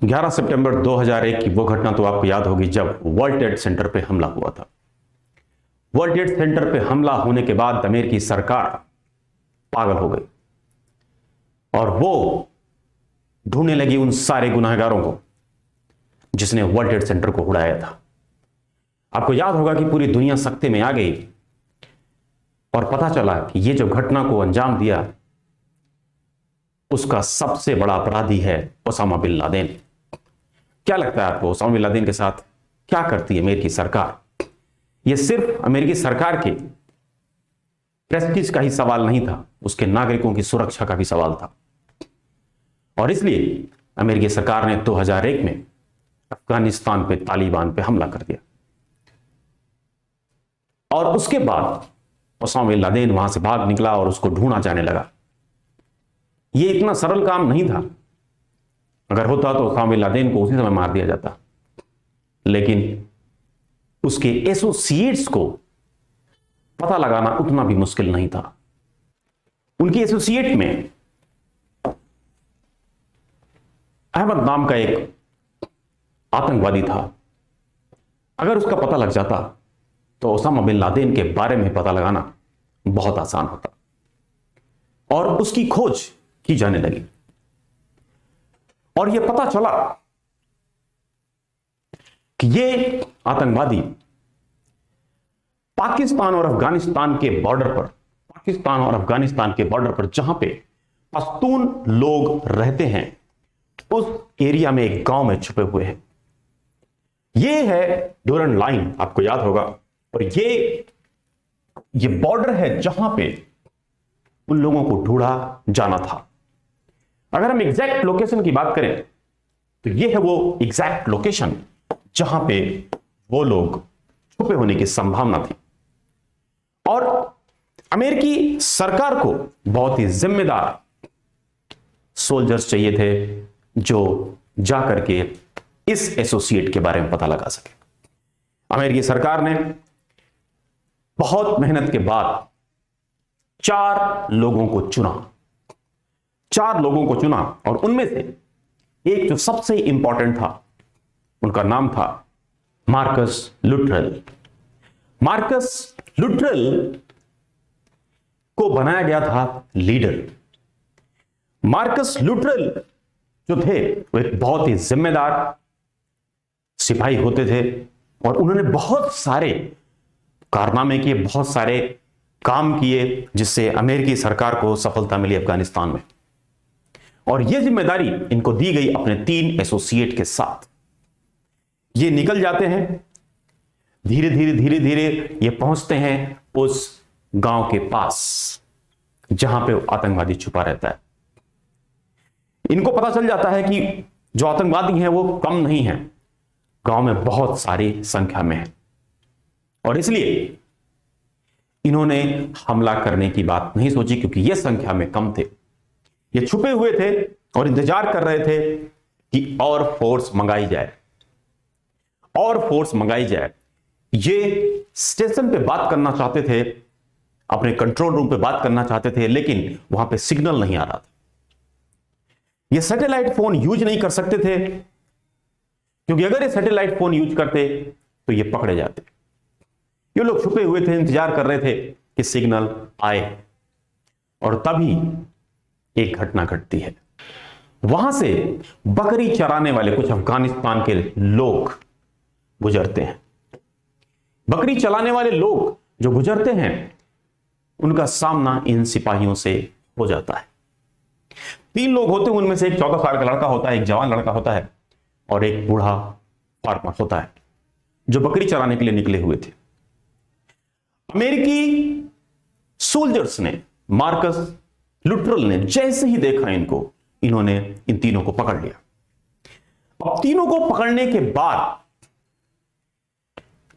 11 सितंबर 2001 की वो घटना तो आपको याद होगी जब वर्ल्ड ट्रेड सेंटर पे हमला हुआ था। वर्ल्ड ट्रेड सेंटर पे हमला होने के बाद अमेरिकी सरकार पागल हो गई और वो ढूंढने लगी उन सारे गुनाहगारों को जिसने वर्ल्ड ट्रेड सेंटर को उड़ाया था। आपको याद होगा कि पूरी दुनिया सख्ते में आ गई और पता चला कि ये जो घटना को अंजाम दिया उसका सबसे बड़ा अपराधी है ओसामा बिन लादेन। क्या लगता है आपको ओसामा बिन लादेन के साथ क्या करती है अमेरिकी सरकार? यह सिर्फ अमेरिकी सरकार के प्रेस्टीज का ही सवाल नहीं था, उसके नागरिकों की सुरक्षा का भी सवाल था। और इसलिए अमेरिकी सरकार ने 2001 में अफगानिस्तान पे तालिबान पे हमला कर दिया और उसके बाद ओसामा बिन लादेन वहां से भाग निकला और उसको ढूंढा जाने लगा। यह इतना सरल काम नहीं था। अगर होता तो ओसामा बिन लादेन को उसी समय मार दिया जाता, लेकिन उसके एसोसिएट्स को पता लगाना उतना भी मुश्किल नहीं था। उनके एसोसिएट में अहमद नाम का एक आतंकवादी था। अगर उसका पता लग जाता तो ओसामा बिन लादेन के बारे में पता लगाना बहुत आसान होता और उसकी खोज की जाने लगी। और यह पता चला कि यह आतंकवादी पाकिस्तान और अफगानिस्तान के बॉर्डर पर जहां पे पश्तून लोग रहते हैं उस एरिया में एक गांव में छुपे हुए हैं। यह है ड्यूरन लाइन, आपको याद होगा। और ये बॉर्डर है जहां पे उन लोगों को ढूंढा जाना था। अगर हम एग्जैक्ट लोकेशन की बात करें तो यह है वो एग्जैक्ट लोकेशन जहां पे वो लोग छुपे होने की संभावना थी। और अमेरिकी सरकार को बहुत ही जिम्मेदार सोल्जर्स चाहिए थे जो जाकर के इस एसोसिएट के बारे में पता लगा सके। अमेरिकी सरकार ने बहुत मेहनत के बाद 4 लोगों को चुना और उनमें से एक जो सबसे इंपॉर्टेंट था उनका नाम था मार्कस लुट्रेल। मार्कस लुट्रेल को बनाया गया था लीडर। मार्कस लुट्रेल जो थे वो एक बहुत ही जिम्मेदार सिपाही होते थे और उन्होंने बहुत सारे कारनामे किए, बहुत सारे काम किए जिससे अमेरिकी सरकार को सफलता मिली अफगानिस्तान में। और यह जिम्मेदारी इनको दी गई अपने 3 एसोसिएट के साथ। ये निकल जाते हैं, धीरे धीरे ये पहुंचते हैं उस गांव के पास जहां पे आतंकवादी छुपा रहता है। इनको पता चल जाता है कि जो आतंकवादी हैं वो कम नहीं हैं, गांव में बहुत सारी संख्या में है और इसलिए इन्होंने हमला करने की बात नहीं सोची क्योंकि ये संख्या में कम थे। ये छुपे हुए थे और इंतजार कर रहे थे कि और फोर्स मंगाई जाए। ये स्टेशन पे बात करना चाहते थे, अपने कंट्रोल रूम पे बात करना चाहते थे, लेकिन वहां पे सिग्नल नहीं आ रहा था। ये सैटेलाइट फोन यूज नहीं कर सकते थे क्योंकि अगर ये सैटेलाइट फोन यूज करते तो ये पकड़े जाते। ये लोग छुपे हुए थे, इंतजार कर रहे थे कि सिग्नल आए और तभी एक घटना घटती है। वहां से बकरी चराने वाले कुछ अफगानिस्तान के लोग गुजरते हैं। बकरी चलाने वाले लोग जो गुजरते हैं उनका सामना इन सिपाहियों से हो जाता है। 3 लोग होते हैं, उनमें से एक 14 साल का लड़का होता है, एक जवान लड़का होता है और एक बूढ़ा फार्मर होता है जो बकरी चराने के लिए निकले हुए थे। अमेरिकी सोल्जर्स ने, मार्कस लुट्रेल ने जैसे ही देखा इनको, इन्होंने इन तीनों को पकड़ लिया। अब तीनों को पकड़ने के बाद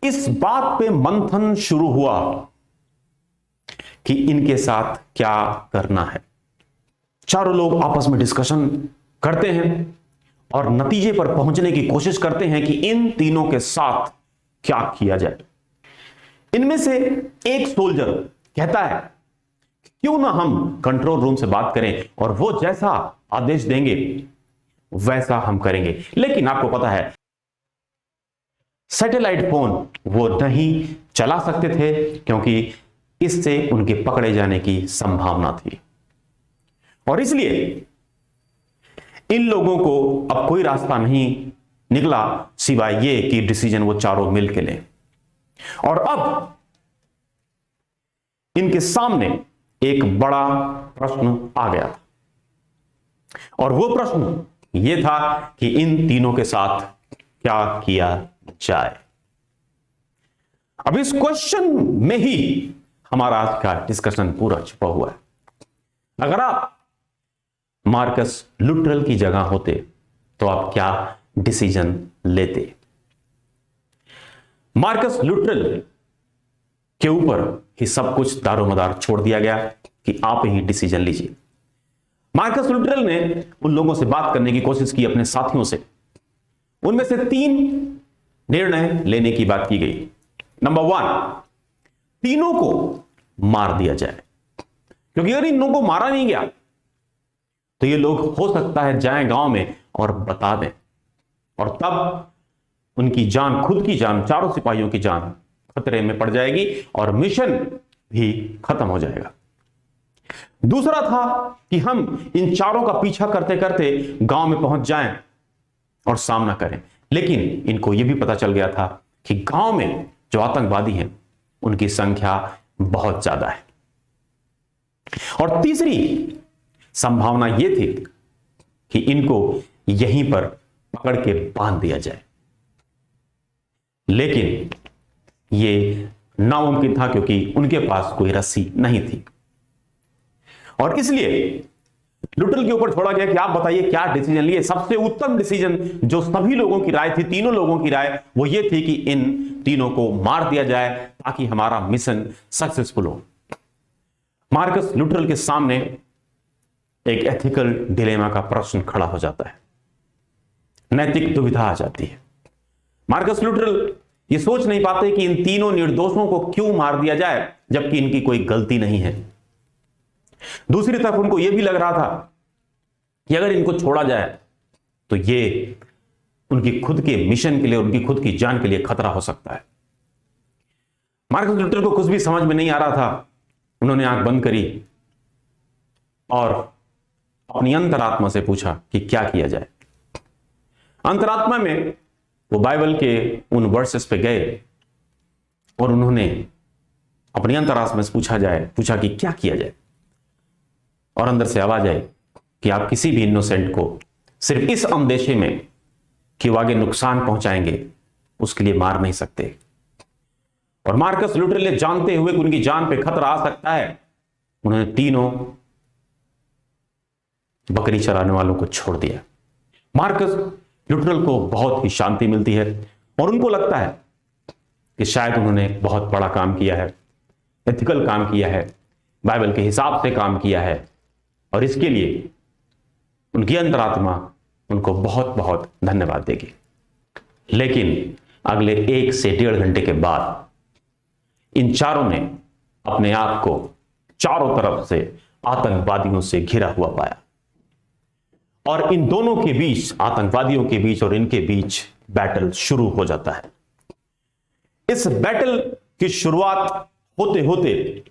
इस बात पे मंथन शुरू हुआ कि इनके साथ क्या करना है। चारों लोग आपस में डिस्कशन करते हैं और नतीजे पर पहुंचने की कोशिश करते हैं कि इन तीनों के साथ क्या किया जाए। इनमें से एक सोल्जर कहता है क्यों ना हम कंट्रोल रूम से बात करें और वो जैसा आदेश देंगे वैसा हम करेंगे। लेकिन आपको पता है सैटेलाइट फोन वो नहीं चला सकते थे क्योंकि इससे उनके पकड़े जाने की संभावना थी, और इसलिए इन लोगों को अब कोई रास्ता नहीं निकला सिवाय ये कि डिसीजन वो चारों मिल के लें। और अब इनके सामने एक बड़ा प्रश्न आ गया था, और वो प्रश्न ये था कि इन तीनों के साथ क्या किया जाए। अब इस क्वेश्चन में ही हमारा आज का डिस्कशन पूरा छुपा हुआ है। अगर आप मार्कस लुट्रल की जगह होते तो आप क्या डिसीजन लेते? मार्कस लुट्रल के ऊपर ही सब कुछ दारोमदार छोड़ दिया गया कि आप ही डिसीजन लीजिए। मार्कस लुट्रल ने उन लोगों से बात करने की कोशिश की, अपने साथियों से। उनमें से 3 निर्णय लेने की बात की गई। नंबर 1, तीनों को मार दिया जाए, क्योंकि अगर इन लोगों को मारा नहीं गया तो ये लोग हो सकता है जाएं गांव में और बता दें, और तब उनकी जान, खुद की जान, चारों सिपाहियों की जान खतरे में पड़ जाएगी और मिशन भी खत्म हो जाएगा। दूसरा था कि हम इन चारों का पीछा करते करते गांव में पहुंच जाएं और सामना करें, लेकिन इनको यह भी पता चल गया था कि गांव में जो आतंकवादी हैं उनकी संख्या बहुत ज्यादा है। और तीसरी संभावना यह थी कि इनको यहीं पर पकड़ के बांध दिया जाए, लेकिन यह नामुमकिन था क्योंकि उनके पास कोई रस्सी नहीं थी। और इसलिए लुट्रल के ऊपर छोड़ा गया कि आप बताइए क्या डिसीजन लिए। सबसे उत्तम डिसीजन जो सभी लोगों की राय थी, तीनों लोगों की राय, वो ये थी कि इन तीनों को मार दिया जाए ताकि हमारा मिशन सक्सेसफुल हो। मार्कस लुट्रल के सामने एक एथिकल डिलेमा का प्रश्न खड़ा हो जाता है, नैतिक दुविधा आ जाती है। मार्कस लुट्रल ये सोच नहीं पाते कि इन तीनों निर्दोषों को क्यों मार दिया जाए जबकि इनकी कोई गलती नहीं है। दूसरी तरफ उनको यह भी लग रहा था कि अगर इनको छोड़ा जाए तो ये उनकी खुद के मिशन के लिए, उनकी खुद की जान के लिए खतरा हो सकता है। मार्कस लुट्रल को कुछ भी समझ में नहीं आ रहा था। उन्होंने आंख बंद करी और अपनी अंतरात्मा से पूछा कि क्या किया जाए। अंतरात्मा में वो बाइबल के उन वर्सेस पे गए और उन्होंने अपनी अंतरात्मा से पूछा कि क्या किया जाए। और अंदर से आवाज आई कि आप किसी भी इनोसेंट को सिर्फ इस अंदेशे में कि वो आगे नुकसान पहुंचाएंगे उसके लिए मार नहीं सकते। और मार्कस लुट्रल ने जानते हुए कि उनकी जान पे खतरा आ सकता है, उन्होंने तीनों बकरी चराने वालों को छोड़ दिया। मार्कस लुट्रल को बहुत ही शांति मिलती है और उनको लगता है कि शायद उन्होंने बहुत बड़ा काम किया है, एथिकल काम किया है, बाइबल के हिसाब से काम किया है, और इसके लिए उनकी अंतरात्मा उनको बहुत बहुत धन्यवाद देगी। लेकिन अगले 1 से 1.5 घंटे के बाद इन चारों ने अपने आप को चारों तरफ से आतंकवादियों से घिरा हुआ पाया, और इन दोनों के बीच, आतंकवादियों के बीच और इनके बीच बैटल शुरू हो जाता है। इस बैटल की शुरुआत होते होते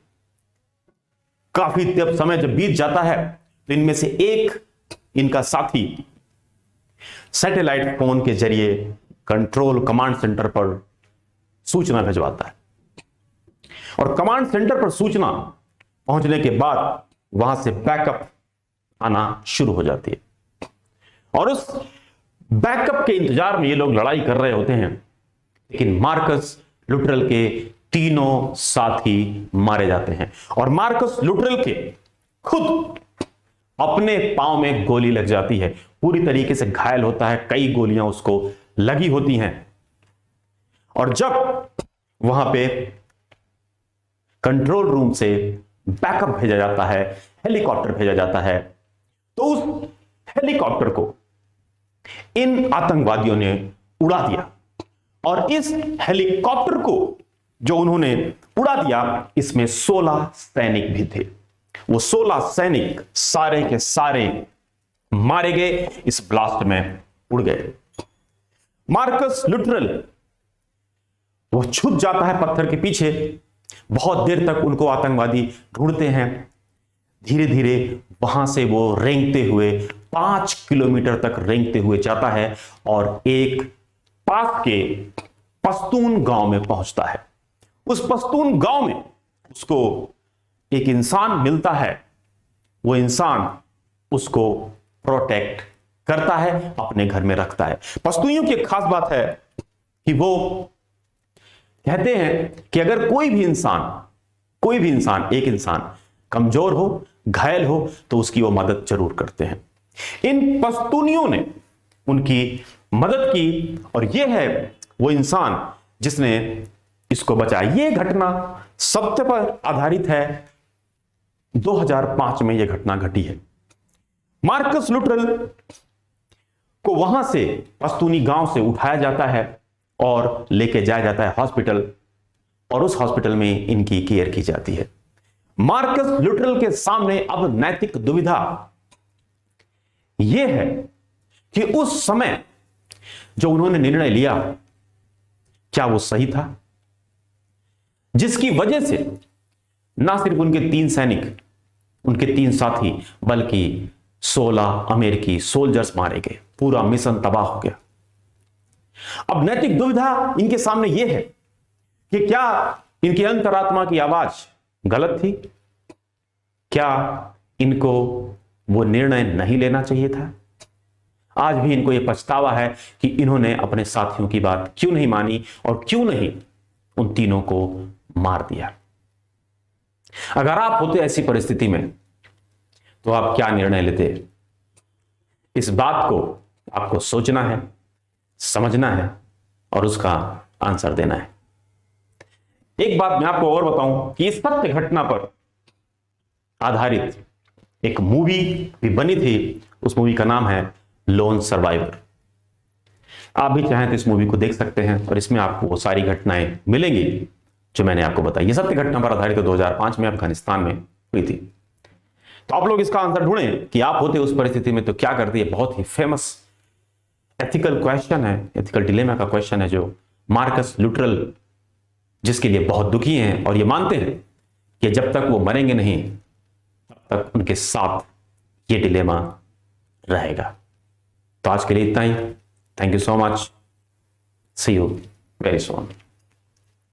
काफी समय जब बीत जाता है तो इनमें से एक, इनका साथी, सैटेलाइट फोन के जरिए कंट्रोल कमांड सेंटर पर सूचना भिजवाता है, और कमांड सेंटर पर सूचना पहुंचने के बाद वहां से बैकअप आना शुरू हो जाती है। और उस बैकअप के इंतजार में ये लोग लड़ाई कर रहे होते हैं, लेकिन मार्कस लुट्रल के तीनों साथी मारे जाते हैं। और मार्कस लुट्रल के खुद अपने पांव में गोली लग जाती है, पूरी तरीके से घायल होता है, कई गोलियां उसको लगी होती हैं। और जब वहां पे कंट्रोल रूम से बैकअप भेजा जाता है, हेलीकॉप्टर भेजा जाता है, तो उस हेलीकॉप्टर को इन आतंकवादियों ने उड़ा दिया। और इस हेलीकॉप्टर को जो उन्होंने उड़ा दिया, इसमें 16 सैनिक भी थे। वो 16 सैनिक सारे के सारे मारे गए, इस ब्लास्ट में उड़ गए। मार्कस लुटरल वह छुप जाता है पत्थर के पीछे। बहुत देर तक उनको आतंकवादी ढूंढते हैं। धीरे धीरे वहां से वो रेंगते हुए 5 किलोमीटर तक रेंगते हुए जाता है और एक पास के पश्तून गांव में पहुंचता है। उस पश्तून गांव में उसको एक इंसान मिलता है। वो इंसान उसको प्रोटेक्ट करता है, अपने घर में रखता है। पश्तूनियों की एक खास बात है कि वो कहते हैं कि अगर कोई भी इंसान एक इंसान कमजोर हो, घायल हो, तो उसकी वो मदद जरूर करते हैं। इन पश्तूनियों ने उनकी मदद की और ये है वो इंसान जिसने इसको बचाया। ये घटना सत्य पर आधारित है। 2005 में यह घटना घटी है। मार्कस लुटरल को वहां से पश्तूनी गांव से उठाया जाता है और लेके जाया जाता है हॉस्पिटल, और उस हॉस्पिटल में इनकी केयर की जाती है। मार्कस लुटरल के सामने अब नैतिक दुविधा यह है कि उस समय जो उन्होंने निर्णय लिया, क्या वो सही था, जिसकी वजह से ना सिर्फ उनके 3 सैनिक, उनके 3 साथी, बल्कि 16 अमेरिकी सोल्जर्स मारे गए। पूरा मिशन तबाह हो गया। अब नैतिक दुविधा इनके सामने यह है कि क्या इनकी अंतरात्मा की आवाज गलत थी? क्या इनको वो निर्णय नहीं लेना चाहिए था? आज भी इनको यह पछतावा है कि इन्होंने अपने साथियों की बात क्यों नहीं मानी और क्यों नहीं उन तीनों को मार दिया। अगर आप होते ऐसी परिस्थिति में तो आप क्या निर्णय लेते? इस बात को आपको सोचना है, समझना है और उसका आंसर देना है। एक बात मैं आपको और बताऊं कि इस सत्य घटना पर आधारित एक मूवी भी बनी थी। उस मूवी का नाम है लोन सर्वाइवर। आप भी चाहें तो इस मूवी को देख सकते हैं और इसमें आपको वो सारी घटनाएं मिलेंगी जो मैंने आपको बताई। ये सत्य घटना पर आधारित 2005 में अफगानिस्तान में हुई थी। तो आप लोग इसका आंसर ढूंढें कि आप होते उस परिस्थिति में तो क्या करते। बहुत ही फेमस एथिकल क्वेश्चन है, एथिकल डिलेमा का क्वेश्चन है, जो मार्कस लुटरल जिसके लिए बहुत दुखी हैं और ये मानते हैं कि जब तक वो मरेंगे नहीं तब तक उनके साथ ये डिलेमा रहेगा। तो आज के लिए इतना ही। Thank you so much. See you very soon.